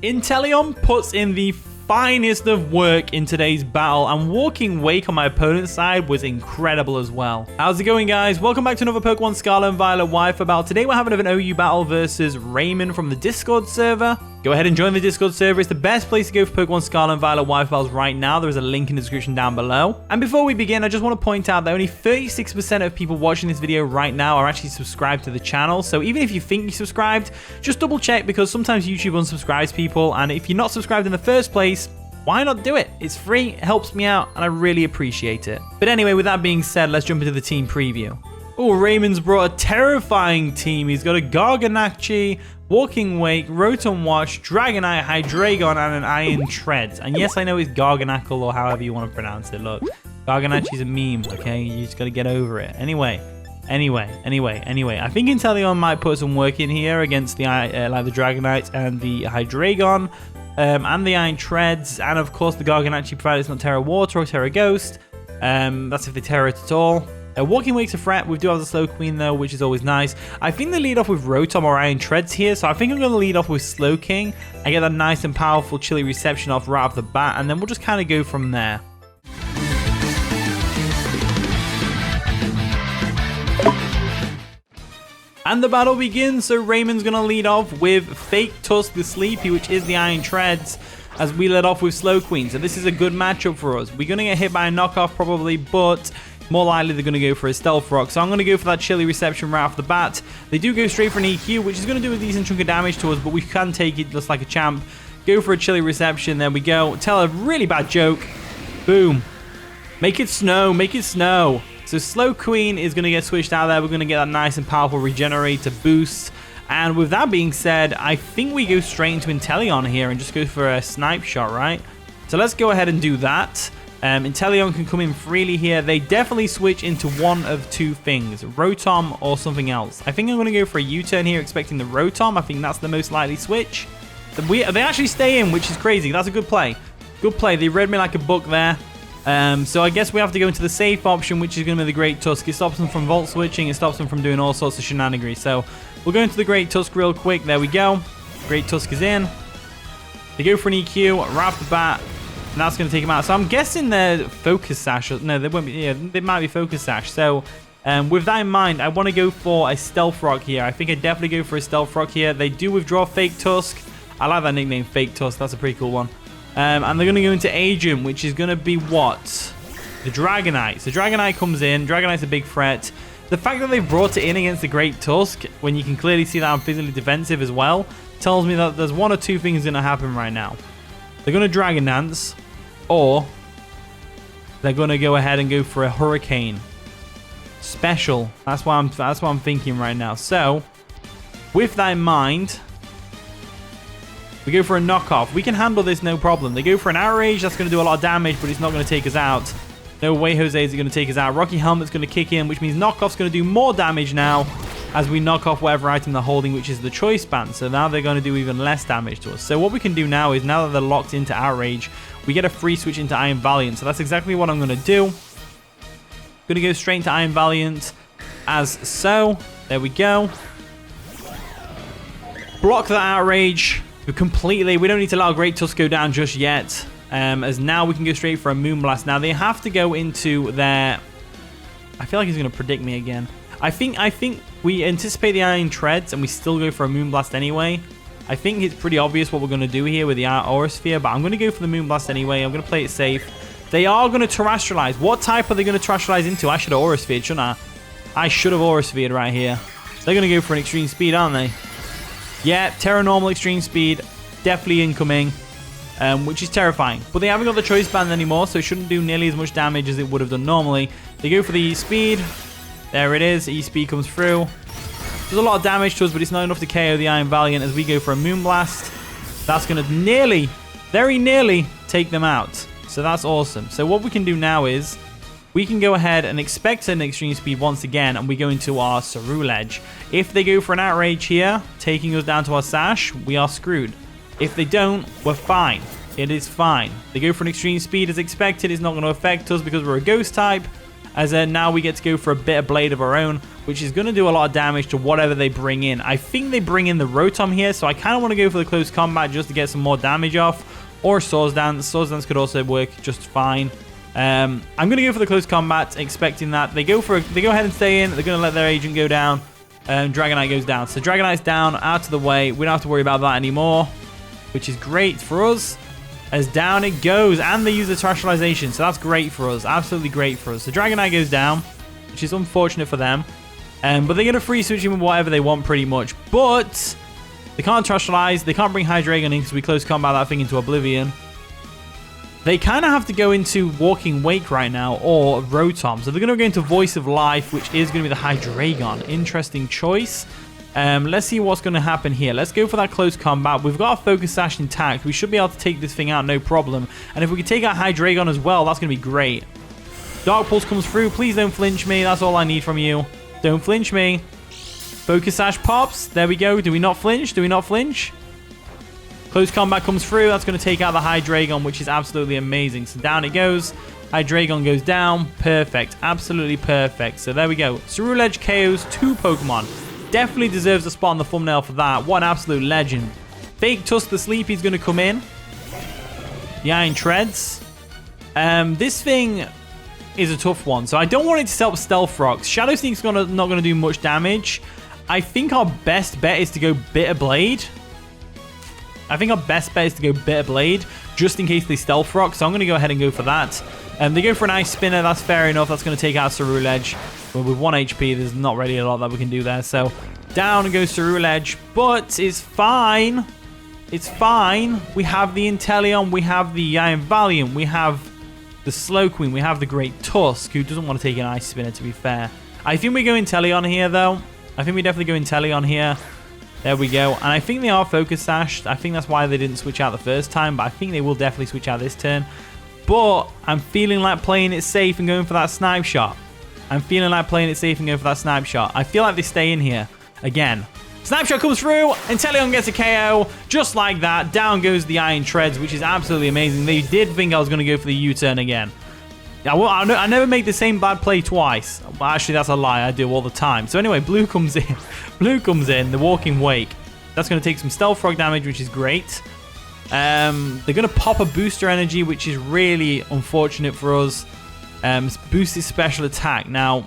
Inteleon puts in the finest of work in today's battle, and Walking Wake on my opponent's side was incredible as well. How's it going, guys? Welcome back to another Pokemon Scarlet and Violet WiFi battle. Today we're having an OU battle versus Raymond from the Discord server. Go ahead and join the Discord server. It's the best place to go for Pokemon Scarlet and Violet WiFi battles right now. There is a link in the description down below. And before we begin, I just want to point out that only 36% of people watching this video right now are actually subscribed to the channel. So even if you think you subscribed, just double check, because sometimes YouTube unsubscribes people. And if you're not subscribed in the first place, why not do it? It's free, it helps me out, and I really appreciate it. But anyway, with that being said, let's jump into the team preview. Oh, Raymond's brought a terrifying team. He's got a Garganacl, Walking Wake, Rotom Watch, Dragonite, Hydreigon, and an Iron Treads. And yes, I know it's Garganacl, or however you want to pronounce it. Look, Garganacl's a meme, okay? You just got to get over it. Anyway. I think Inteleon might put some work in here against the like the Dragonite and the Hydreigon. And the Iron Treads, and of course the Garganacl, provided it's not Tera Water or Tera Ghost. That's if they Tera it at all. Walking Wake's a threat. We do have the Slow Queen though, which is always nice. I think they lead off with Rotom or Iron Treads here, so I think I'm going to lead off with Slow King. I get that nice and powerful chilly reception off right off the bat, and then we'll just kind of go from there. And the battle begins. So Raymond's going to lead off with Fake Tusk the Sleepy, which is the Iron Treads, as we led off with Slow Queen. So this is a good matchup for us. We're going to get hit by a knockoff probably, but more likely they're going to go for a Stealth Rock. So I'm going to go for that chilly reception right off the bat. They do go straight for an EQ, which is going to do a decent chunk of damage to us, but we can take it just like a champ. Go for a chilly reception. There we go. Tell a really bad joke. Boom. Make it snow. Make it snow. So Slow Queen is going to get switched out there. We're going to get that nice and powerful Regenerator boost. And with that being said, I think we go straight into Inteleon here and just go for a Snipe Shot, right? So let's go ahead and do that. Inteleon can come in freely here. They definitely switch into one of two things, Rotom or something else. I think I'm going to go for a U-turn here, expecting the Rotom. I think that's the most likely switch. They actually stay in, which is crazy. That's a good play. Good play. They read me like a book there. So I guess we have to go into the safe option, which is going to be the Great Tusk. It stops them from Volt switching. It stops them from doing all sorts of shenanigans. So we'll go into the Great Tusk real quick. There we go. Great Tusk is in. They go for an EQ right off the bat, and that's going to take him out. So I'm guessing they're Focus Sash. No, they won't be. Yeah, they might be Focus Sash. So with that in mind, I want to go for a Stealth Rock here. I think I definitely go for a Stealth Rock here. They do withdraw Fake Tusk. I like that nickname, Fake Tusk. That's a pretty cool one. And they're going to go into Agent, which is going to be what? The Dragonite. So Dragonite comes in. Dragonite's a big threat. The fact that they've brought it in against the Great Tusk, when you can clearly see that I'm physically defensive as well, tells me that there's one or two things going to happen right now. They're going to Dragon Dance, or they're going to go ahead and go for a Hurricane. Special. That's what I'm thinking right now. So, with that in mind, we go for a knockoff. We can handle this, no problem. They go for an Outrage. That's going to do a lot of damage, but it's not going to take us out. No way, Jose, is it going to take us out. Rocky Helmet's going to kick in, which means knockoff's going to do more damage now as we knock off whatever item they're holding, which is the Choice Band. So now they're going to do even less damage to us. So what we can do now is, now that they're locked into Outrage, we get a free switch into Iron Valiant. So that's exactly what I'm going to do. Going to go straight into Iron Valiant as so. There we go. Block that Outrage completely. We don't need to allow Great Tusk go down just yet, as now we can go straight for a Moonblast. Now they have to go into their... I feel like he's going to predict me again. I think we anticipate the Iron Treads and we still go for a Moonblast anyway. I think it's pretty obvious what we're going to do here with the Aura Sphere, but I'm going to go for the Moonblast anyway. I'm going to play it safe. They are going to Terrestrialize. What type are they going to Terrestrialize into? I should have Aura Sphered, shouldn't I? I should have Aura Sphered right here. They're going to go for an Extreme Speed, aren't they? Yeah, Terra Normal Extreme Speed, definitely incoming, which is terrifying. But they haven't got the Choice Band anymore, so it shouldn't do nearly as much damage as it would have done normally. They go for the E-Speed. There it is. E-Speed comes through. There's a lot of damage to us, but it's not enough to KO the Iron Valiant as we go for a Moonblast. That's going to nearly, very nearly, take them out. So that's awesome. So what we can do now is, we can go ahead and expect an Extreme Speed once again, and we go into our Ceruledge. If they go for an Outrage here, taking us down to our Sash, we are screwed. If they don't, we're fine. It is fine. They go for an Extreme Speed as expected. It's not going to affect us because we're a Ghost type. as now we get to go for a bit of Blade of our own, which is going to do a lot of damage to whatever they bring in. I think they bring in the Rotom here, so I kind of want to go for the close combat just to get some more damage off, or Swords Dance. Swords Dance could also work just fine. I'm going to go for the close combat, expecting that. They go ahead and stay in. They're going to let their agent go down. Dragonite goes down. So Dragonite's down, out of the way. We don't have to worry about that anymore, which is great for us. As down it goes, and they use the terrestrialization, so that's great for us. Absolutely great for us. So Dragonite goes down, which is unfortunate for them. But they're going to free switch him with whatever they want pretty much. But they can't terrestrialize. They can't bring Hydreigon in because we close combat that thing into Oblivion. They kind of have to go into Walking Wake right now, or Rotom. So they're going to go into Voice of Life, which is going to be the Hydreigon. Interesting choice. Let's see what's going to happen here. Let's go for that close combat. We've got our Focus Sash intact. We should be able to take this thing out, no problem. And if we can take out Hydreigon as well, that's going to be great. Dark Pulse comes through. Please don't flinch me. That's all I need from you. Don't flinch me. Focus Sash pops. There we go. Do we not flinch? Do we not flinch? Close combat comes through. That's going to take out the Hydreigon, which is absolutely amazing. So down it goes. Hydreigon goes down. Perfect. Absolutely perfect. So there we go. Ceruledge KOs 2 Pokemon. Definitely deserves a spot on the thumbnail for that. What an absolute legend. Fake Tusk the Sleepy's going to come in. The Iron Treads. This thing is a tough one. So I don't want it to set up Stealth Rocks. Shadow Sneak's not going to do much damage. I think our best bet is to go Bitter Blade. Just in case they Stealth Rock. So I'm going to go ahead and go for that. They go for an Ice Spinner. That's fair enough. That's going to take out Ceruledge. But with 1 HP, there's not really a lot that we can do there. So down goes Ceruledge. But it's fine. It's fine. We have the Inteleon. We have the Iron Valiant. We have the Slowqueen. We have the Great Tusk, who doesn't want to take an Ice Spinner, to be fair. I think we go Inteleon here, though. I think we definitely go Inteleon here. There we go. And I think they are Focus Sashed. I think that's why they didn't switch out the first time. But I think they will definitely switch out this turn. But I'm feeling like playing it safe and going for that Snipe Shot. I feel like they stay in here. Again. Snipe Shot comes through. Inteleon gets a KO. Just like that. Down goes the Iron Treads, which is absolutely amazing. They did think I was going to go for the U-turn again. I never make the same bad play twice. Well, actually, that's a lie. I do all the time. So anyway, Blue comes in. The Walking Wake. That's going to take some Stealth Rock damage, which is great. They're going to pop a Booster Energy, which is really unfortunate for us. Boost his special attack. Now,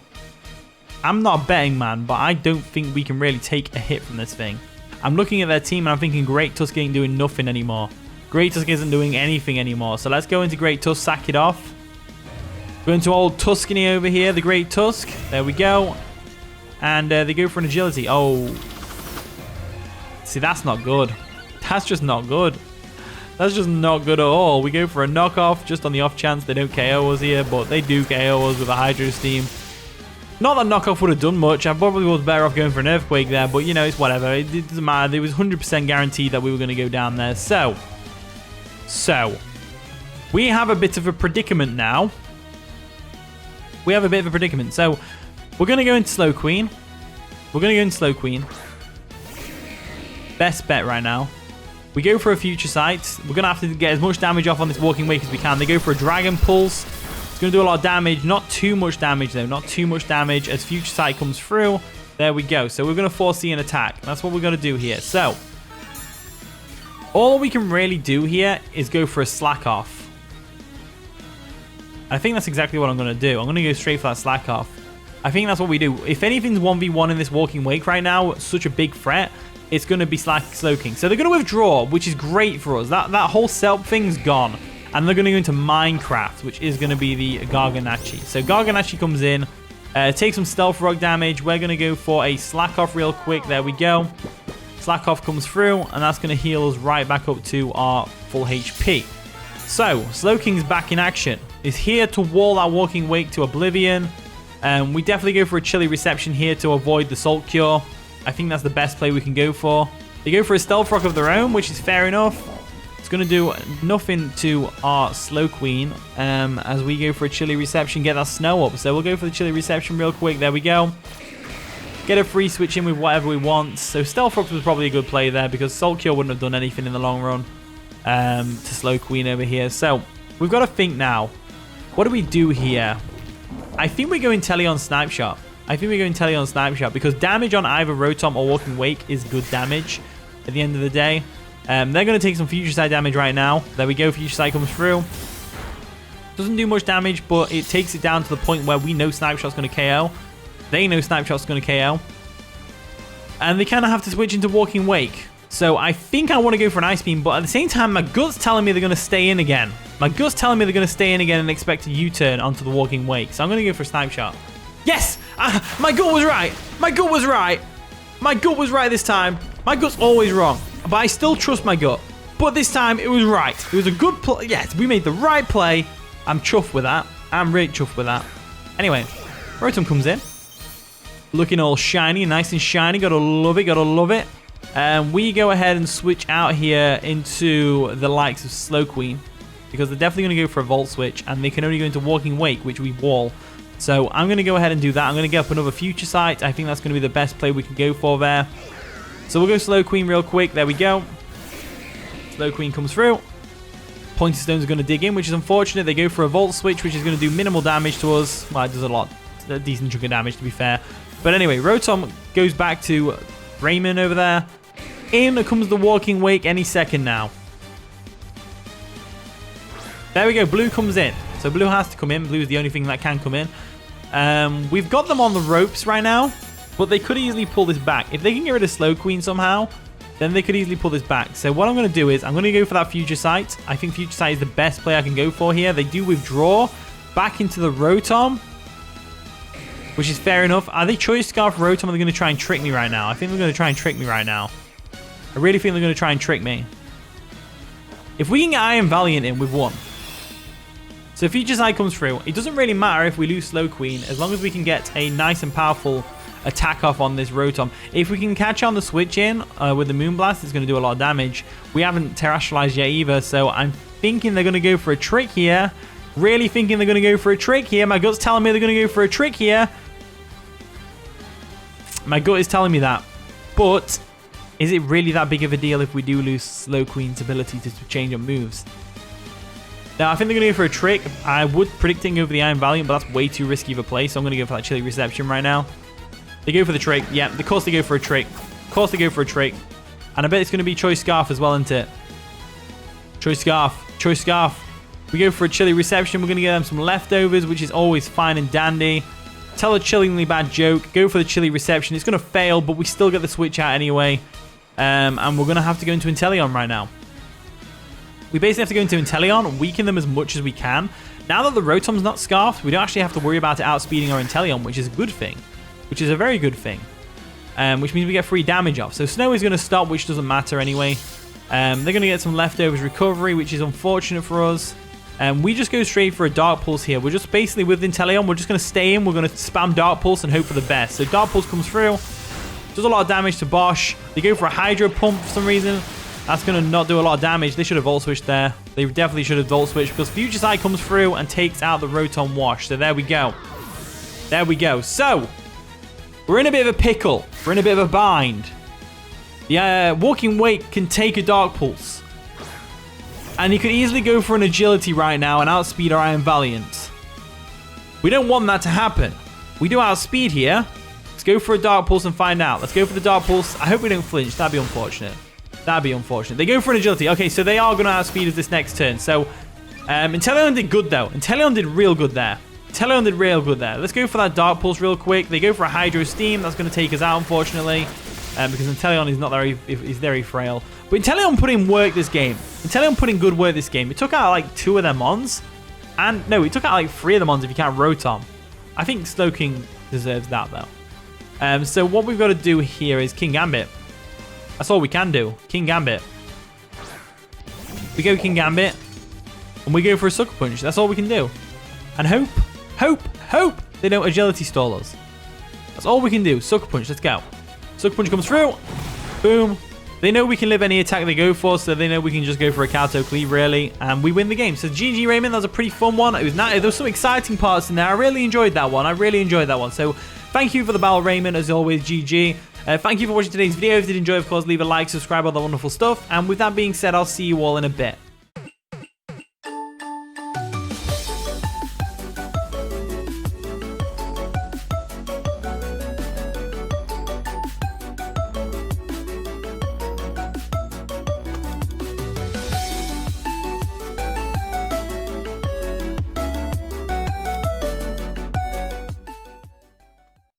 I'm not a betting man, but I don't think we can really take a hit from this thing. I'm looking at their team, and I'm thinking Great Tusk ain't doing nothing anymore. Great Tusk isn't doing anything anymore. So let's go into Great Tusk, sack it off. Go into old Tuskany over here, the Great Tusk. There we go. And they go for an Agility. Oh. See, that's not good. That's just not good. That's just not good at all. We go for a knockoff just on the off chance they don't KO us here, but they do KO us with a Hydro Steam. Not that knockoff would have done much. I probably was better off going for an Earthquake there, but you know, it's whatever. It doesn't matter. It was 100% guaranteed that we were going to go down there. So, we have a bit of a predicament now. So, we're going to go into Slowqueen. Best bet right now. We go for a Future Sight. We're going to have to get as much damage off on this Walking Wake as we can. They go for a Dragon Pulse. It's going to do a lot of damage. Not too much damage, though. Not too much damage as Future Sight comes through. There we go. So we're going to foresee an attack. That's what we're going to do here. So, all we can really do here is go for a Slack Off. I think that's exactly what I'm going to do. I'm going to go straight for that Slack Off. I think that's what we do. If anything's 1v1 in this Walking Wake right now, such a big threat, it's going to be Slowking. So they're going to withdraw, which is great for us. That whole setup thing's gone. And they're going to go into Minecraft, which is going to be the Garganachi. So Garganachi comes in, takes some Stealth Rock damage. We're going to go for a Slack Off real quick. There we go. Slack Off comes through, and that's going to heal us right back up to our full HP. So, Slowking's back in action. Is here to wall that Walking Wake to Oblivion. We definitely go for a Chilly Reception here to avoid the Salt Cure. I think that's the best play we can go for. They go for a Stealth Rock of their own, which is fair enough. It's going to do nothing to our Slowqueen as we go for a Chilly Reception, get that Snow up. So we'll go for the Chilly Reception real quick. There we go. Get a free switch in with whatever we want. So Stealth Rock was probably a good play there because Salt Cure wouldn't have done anything in the long run to Slowqueen over here. So we've got to think now. What do we do here? I think we go Inteleon Snipe Shot. I think we go Inteleon Snipe Shot because damage on either Rotom or Walking Wake is good damage at the end of the day. They're going to take some Future Sight damage right now. There we go. Future Sight comes through. Doesn't do much damage, but it takes it down to the point where we know Snipe Shot's going to KO. They know Snipe Shot's going to KO. And they kind of have to switch into Walking Wake. So I think I want to go for an Ice Beam, but at the same time, my gut's telling me they're going to stay in again. My gut's telling me they're going to stay in again and expect a U-turn onto the Walking Wake. So I'm going to go for a Snipe Shot. Yes! My gut was right. My gut was right. My gut was right this time. My gut's always wrong, but I still trust my gut. But this time, it was right. It was a good play. Yes, we made the right play. I'm chuffed with that. I'm really chuffed with that. Anyway, Rotom comes in. Looking all shiny, nice and shiny. Gotta love it, gotta love it. And we go ahead and switch out here into the likes of Slowqueen, because they're definitely going to go for a Volt Switch, and they can only go into Walking Wake, which we wall. So I'm going to go ahead and do that. I'm going to get up another Future Sight. I think that's going to be the best play we can go for there. So we'll go Slowqueen real quick. There we go. Slowqueen comes through. Pointy Stones are going to dig in, which is unfortunate. They go for a Volt Switch, which is going to do minimal damage to us. Well, it does a decent chunk of damage, to be fair. But anyway, Rotom goes back to Raymond over there. In comes the Walking Wake any second now. There we go. Blue comes in. So Blue has to come in. Blue is the only thing that can come in. We've got them on the ropes right now, but they could easily pull this back. If they can get rid of Slowqueen somehow, then they could easily pull this back. So what I'm going to do is I'm going to go for that Future Sight. I think Future Sight is the best play I can go for here. They do withdraw back into the Rotom, which is fair enough. Are they Choice Scarf Rotom, or are they going to try and trick me right now? I think they're going to try and trick me right now. I really think they're going to try and trick me. If we can get Iron Valiant in, we've won. So Future Sight comes through. It doesn't really matter if we lose Slowqueen, as long as we can get a nice and powerful attack off on this Rotom. If we can catch on the switch in with the Moonblast, it's going to do a lot of damage. We haven't terrestrialized yet either, so I'm thinking they're going to go for a trick here. Really thinking they're going to go for a trick here. My gut's telling me they're going to go for a trick here. My gut is telling me that. But is it really that big of a deal if we do lose Slowqueen's ability to change up moves? Now, I think they're going to go for a trick. I would predict it over the Iron Valiant, but that's way too risky of a play, so I'm going to go for that Chilly Reception right now. They go for the trick. Yeah, of course they go for a trick. Of course they go for a trick. And I bet it's going to be Choice Scarf as well, isn't it? Choice Scarf. Choice Scarf. We go for a Chilly Reception. We're going to get them some leftovers, which is always fine and dandy. Tell a chillingly bad joke. Go for the Chilly Reception. It's going to fail, but we still get the switch out anyway. And we're going to have to go into Inteleon right now. We basically have to go into Inteleon, weaken them as much as we can. Now that the Rotom's not scarfed, we don't actually have to worry about it outspeeding our Inteleon, which is a good thing. Which is a very good thing. Which means we get free damage off. So Snow is going to stop, which doesn't matter anyway. They're going to get some leftovers recovery, which is unfortunate for us. We just go straight for a Dark Pulse here. We're just basically with Inteleon, we're just going to stay in. We're going to spam Dark Pulse and hope for the best. So Dark Pulse comes through. Does a lot of damage to Bosch. They go for a Hydro Pump for some reason. That's going to not do a lot of damage. They should have Volt Switched there. They definitely should have Volt Switched because Future Sight comes through and takes out the Rotom Wash. So there we go. There we go. So, we're in a bit of a pickle. We're in a bit of a bind. The Walking Wake can take a Dark Pulse. And he could easily go for an Agility right now and outspeed our Iron Valiant. We don't want that to happen. We do outspeed here. Let's go for a Dark Pulse and find out. Let's go for the Dark Pulse. I hope we don't flinch. That'd be unfortunate. That'd be unfortunate. They go for an Agility. Okay, so they are going to outspeed us this next turn. So, Inteleon did good, though. Inteleon did real good there. Inteleon did real good there. Let's go for that Dark Pulse real quick. They go for a Hydro Steam. That's going to take us out, unfortunately. Because Inteleon is not very, is very frail. But Inteleon put in work this game. Inteleon put in good work this game. It took out like 2 of their Mons. And, no, it took out like 3 of the Mons if you count Rotom. I think Slowking deserves that, though. So what we've got to do here is King Gambit. That's all we can do. King Gambit. We go King Gambit. And we go for a Sucker Punch. That's all we can do. And hope they don't Agility stall us. That's all we can do. Sucker Punch. Let's go. Sucker Punch comes through. Boom. They know we can live any attack they go for, so they know we can just go for a Kato Cleave, really. And we win the game. So GG, Raymond. That was a pretty fun one. It was nice. There was some exciting parts in there. I really enjoyed that one. So thank you for the battle, Raymond. As always, GG. Thank you for watching today's video. If you did enjoy, of course, leave a like, subscribe, all that wonderful stuff. And with that being said, I'll see you all in a bit.